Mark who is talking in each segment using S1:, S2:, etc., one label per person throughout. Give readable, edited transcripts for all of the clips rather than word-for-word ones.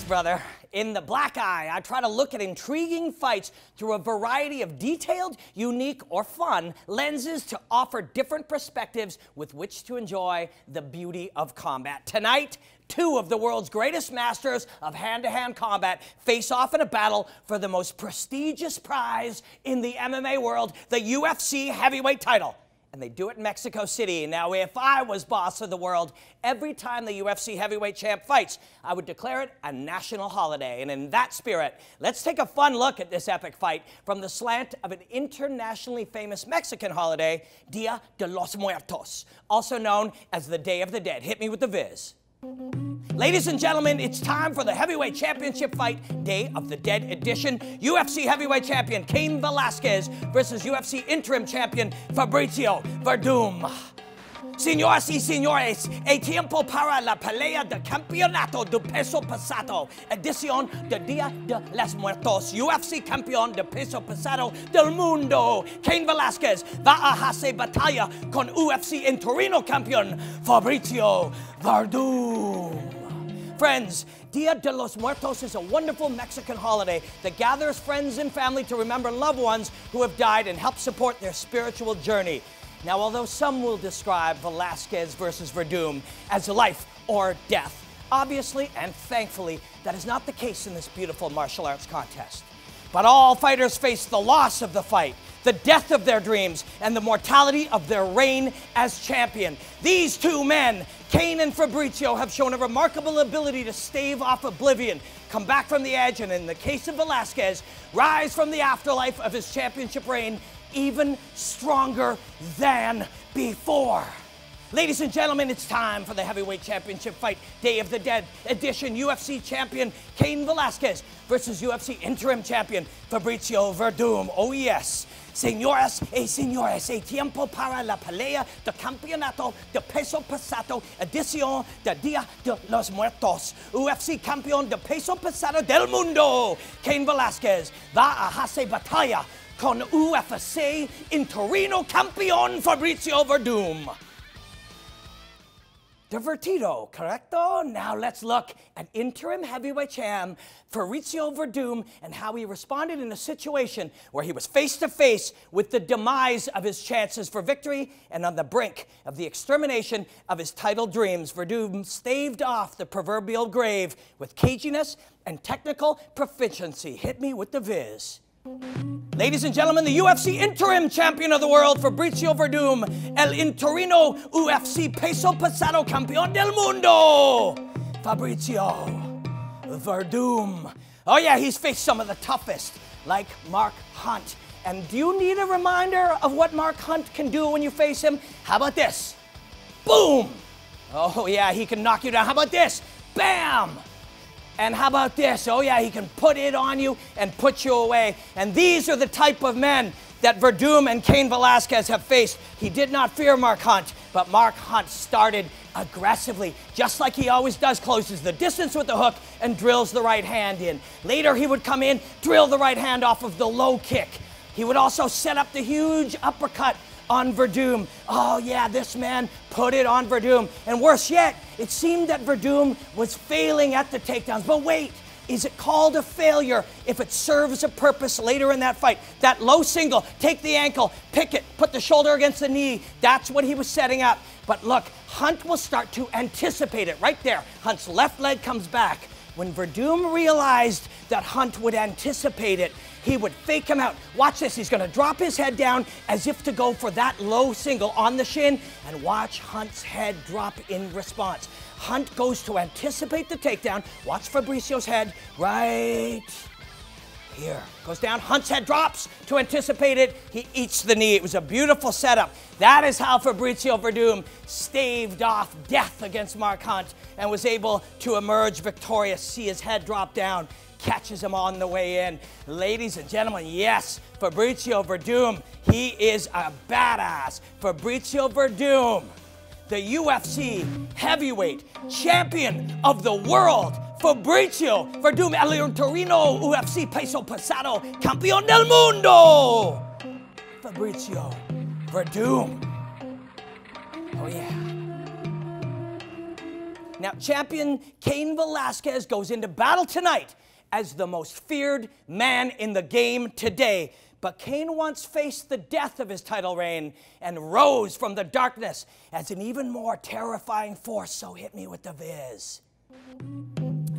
S1: brother. In The Black Eye, I try to look at intriguing fights through a variety of detailed, unique, or fun lenses to offer different perspectives with which to enjoy the beauty of combat. Tonight, two of the world's greatest masters of hand-to-hand combat face off in a battle for the most prestigious prize in the MMA world, the UFC heavyweight title. And they do it in Mexico City. Now, if I was boss of the world, every time the UFC heavyweight champ fights, I would declare it a national holiday. And in that spirit, let's take a fun look at this epic fight from the slant of an internationally famous Mexican holiday, Dia de los Muertos, also known as the Day of the Dead. Hit me with the viz. Ladies and gentlemen, it's time for the heavyweight championship fight, Day of the Dead edition. UFC heavyweight champion Cain Velasquez versus UFC interim champion Fabricio Werdum. Señoras y señores, el tiempo para la pelea de campeonato de peso pesado, edición de Día de los Muertos. UFC campeón de peso pesado del mundo, Cain Velasquez, va a hacer batalla con UFC interino campeón Fabricio Werdum. Friends, Dia de los Muertos is a wonderful Mexican holiday that gathers friends and family to remember loved ones who have died and help support their spiritual journey. Now, although some will describe Velasquez versus Werdum as life or death, obviously and thankfully, that is not the case in this beautiful martial arts contest. But all fighters face the loss of the fight, the death of their dreams, and the mortality of their reign as champion. These two men, Cain and Fabricio, have shown a remarkable ability to stave off oblivion, come back from the edge, and in the case of Velasquez, rise from the afterlife of his championship reign even stronger than before. Ladies and gentlemen, it's time for the heavyweight championship fight, Day of the Dead edition. UFC champion Cain Velasquez versus UFC interim champion Fabricio Werdum. Oh yes. Señoras y señores, el tiempo para la pelea de campeonato de peso pesado, edición de Día de los Muertos. UFC campeón de peso pesado del mundo, Cain Velasquez, va a hacer batalla con UFC interino campeón Fabricio Werdum. Divertido, correcto? Now let's look at interim heavyweight champ Fabricio Werdum and how he responded in a situation where he was face-to-face with the demise of his chances for victory and on the brink of the extermination of his title dreams. Werdum staved off the proverbial grave with caginess and technical proficiency. Hit me with the viz. Ladies and gentlemen, the UFC interim champion of the world, Fabricio Werdum, el interino UFC peso pesado campeón del mundo, Fabricio Werdum. Oh yeah, he's faced some of the toughest, like Mark Hunt. And do you need a reminder of what Mark Hunt can do when you face him? How about this? Boom! Oh yeah, he can knock you down. How about this? Bam! And how about this? Oh yeah, he can put it on you and put you away. And these are the type of men that Werdum and Cain Velasquez have faced. He did not fear Mark Hunt, but Mark Hunt started aggressively, just like he always does, closes the distance with the hook and drills the right hand in. Later, he would come in, drill the right hand off of the low kick. He would also set up the huge uppercut on Werdum. Oh yeah, this man put it on Werdum. And worse yet, it seemed that Werdum was failing at the takedowns. But wait, is it called a failure if it serves a purpose later in that fight? That low single, take the ankle, pick it, put the shoulder against the knee. That's what he was setting up. But look, Hunt will start to anticipate it right there. Hunt's left leg comes back. When Werdum realized that Hunt would anticipate it, he would fake him out. Watch this, he's gonna drop his head down as if to go for that low single on the shin, and watch Hunt's head drop in response. Hunt goes to anticipate the takedown. Watch Fabricio's head right here. Goes down, Hunt's head drops to anticipate it. He eats the knee. It was a beautiful setup. That is how Fabricio Werdum staved off death against Mark Hunt and was able to emerge victorious. See his head drop down, catches him on the way in. Ladies and gentlemen, yes, Fabricio Werdum, he is a badass. Fabricio Werdum, the UFC heavyweight champion of the world. Fabricio Werdum, el interino UFC peso pesado campeón del mundo. Fabricio Werdum. Oh yeah. Now, champion Cain Velasquez goes into battle tonight as the most feared man in the game today. But Cain once faced the death of his title reign and rose from the darkness as an even more terrifying force. So hit me with the viz.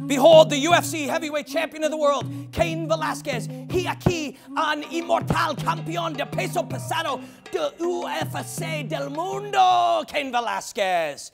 S1: Behold, the UFC heavyweight champion of the world, Cain Velasquez. He aquí un inmortal campeón de peso pesado de UFC del mundo, Cain Velasquez.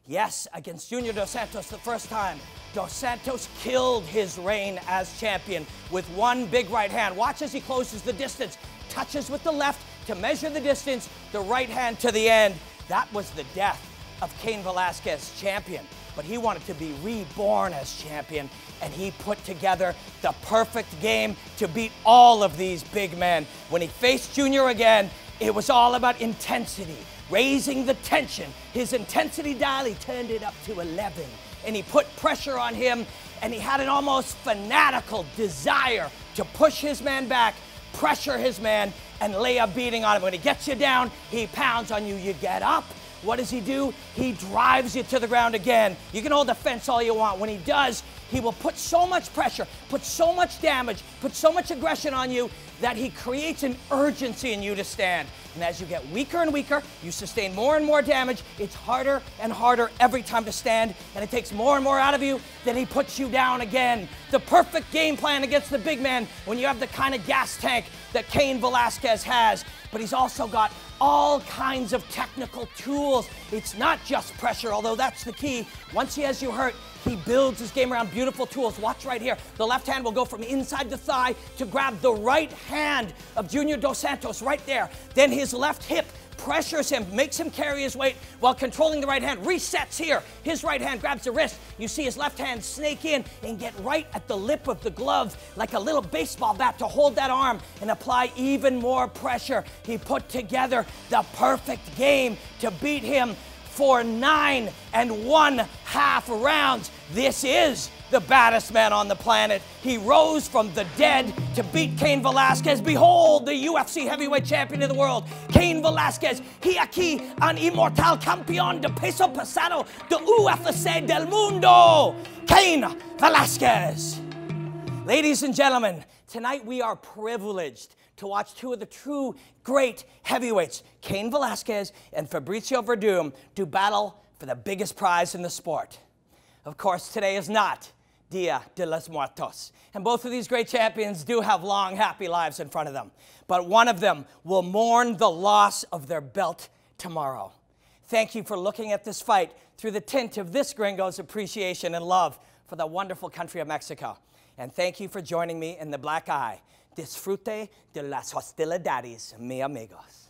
S1: Yes, against Junior Dos Santos the first time. Dos Santos killed his reign as champion with one big right hand. Watch as he closes the distance, touches with the left to measure the distance, the right hand to the end. That was the death of Cain Velasquez, champion. But he wanted to be reborn as champion, and he put together the perfect game to beat all of these big men. When he faced Junior again, it was all about intensity, raising the tension. His intensity dial, he turned it up to 11, and he put pressure on him, and he had an almost fanatical desire to push his man back, pressure his man, and lay a beating on him. When he gets you down, he pounds on you. You get up. What does he do? He drives you to the ground again. You can hold the fence all you want. When he does, he will put so much pressure, put so much damage, put so much aggression on you that he creates an urgency in you to stand. And as you get weaker and weaker, you sustain more and more damage. It's harder and harder every time to stand, and it takes more and more out of you. Then he puts you down again. The perfect game plan against the big man when you have the kind of gas tank that Cain Velasquez has. But he's also got all kinds of technical tools. It's not just pressure, although that's the key. Once he has you hurt, he builds his game around beautiful tools. Watch right here. The left hand will go from inside the thigh to grab the right hand of Junior Dos Santos right there. Then his left hip pressures him, makes him carry his weight while controlling the right hand. Resets here. His right hand grabs the wrist. You see his left hand snake in and get right at the lip of the glove like a little baseball bat to hold that arm and apply even more pressure. He put together the perfect game to beat him for 9 1/2 rounds. This is the baddest man on the planet. He rose from the dead to beat Cain Velasquez. Behold, the UFC heavyweight champion of the world, Cain Velasquez. He aquí un inmortal campeón de peso pesado de UFC del mundo, Cain Velasquez. Ladies and gentlemen, tonight we are privileged to watch two of the true great heavyweights, Cain Velasquez and Fabricio Werdum, do battle for the biggest prize in the sport. Of course, today is not Dia de los Muertos. And both of these great champions do have long, happy lives in front of them. But one of them will mourn the loss of their belt tomorrow. Thank you for looking at this fight through the tint of this gringo's appreciation and love for the wonderful country of Mexico. And thank you for joining me in the black eye. Disfrute de las hostilidades, mi amigos.